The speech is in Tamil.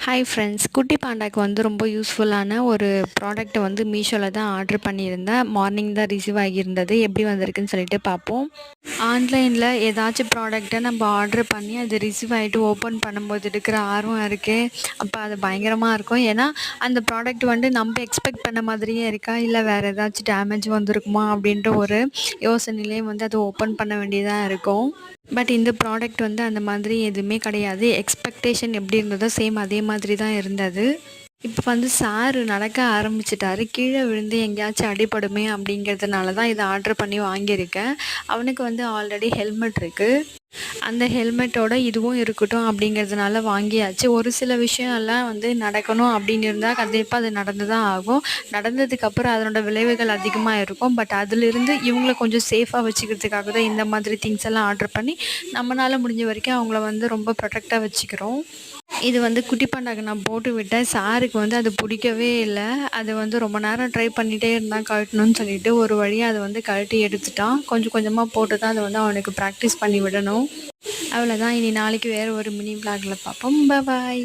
ஹாய் ஃப்ரெண்ட்ஸ், குட்டி பாண்டாக்கு வந்து ரொம்ப யூஸ்ஃபுல்லான ஒரு ப்ராடக்ட்டை வந்து மீஷோவில் தான் ஆர்டர் பண்ணியிருந்தேன். மார்னிங் தான் ரிசீவ் ஆகியிருந்தது. எப்படி வந்திருக்குன்னு சொல்லிட்டு பார்ப்போம். ஆன்லைனில் ஏதாச்சும் ப்ராடக்ட்டை நம்ம ஆர்டர் பண்ணி அது ரிசீவ் ஆகிட்டு ஓப்பன் பண்ணும்போது இருக்கிற ஆர்வம் இருக்கே, அப்போ அது பயங்கரமாக இருக்கும். ஏன்னா அந்த ப்ராடக்ட் வந்து நம்ம எக்ஸ்பெக்ட் பண்ண மாதிரியே இருக்கா, இல்லை வேறு ஏதாச்சும் டேமேஜ் வந்திருக்குமா அப்படின்ற ஒரு யோசனையிலே வந்து அதை ஓப்பன் பண்ண வேண்டியதாக இருக்கும். பட் இந்த ப்ராடக்ட் வந்து அந்த மாதிரி எதுவுமே கிடையாது. எக்ஸ்பெக்டேஷன் எப்படி இருந்ததோ சேம் அதே மாதிரி தான் இருந்தது. இப்போ வந்து சார் நடக்க ஆரம்பிச்சிட்டாரு. கீழே விழுந்து எங்கேயாச்சும் அடிபடுமே அப்படிங்கிறதுனால தான் இதை ஆர்டர் பண்ணி வாங்கியிருக்கேன். அவனுக்கு வந்து ஆல்ரெடி ஹெல்மெட் இருக்குது. அந்த ஹெல்மெட்டோட இதுவும் இருக்கட்டும் அப்படிங்கிறதுனால வாங்கியாச்சு. ஒரு சில விஷயம்லாம் வந்து நடக்கணும் அப்படின்னு இருந்தால் கண்டிப்பாக அது நடந்து தான் ஆகும். நடந்ததுக்கப்புறம் அதனோட விளைவுகள் அதிகமாக இருக்கும். பட் அதிலிருந்து இவங்கள கொஞ்சம் சேஃபாக வச்சுக்கிறதுக்காக தான் இந்த மாதிரி திங்ஸ் எல்லாம் ஆர்டர் பண்ணி நம்மளால் முடிஞ்ச வரைக்கும் அவங்கள வந்து ரொம்ப ப்ரொடெக்டாக வச்சுக்கிறோம். இது வந்து குட்டி பாண்டாக்கு நான் போட்டு விட்டேன். சாருக்கு வந்து அது பிடிக்கவே இல்லை. அது வந்து ரொம்ப நேரம் ட்ரை பண்ணிகிட்டே இருந்தான் கழட்டணும்னு சொல்லிட்டு. ஒரு வழியாக அதை வந்து கழட்டி எடுத்துட்டான். கொஞ்சம் கொஞ்சமாக போட்டு தான் அதை வந்து அவனுக்கு ப்ராக்டிஸ் பண்ணி விடணும். அவ்வளோதான். இனி நாளைக்கு வேறு ஒரு மினி விளாகில் பார்ப்போம். பாய்.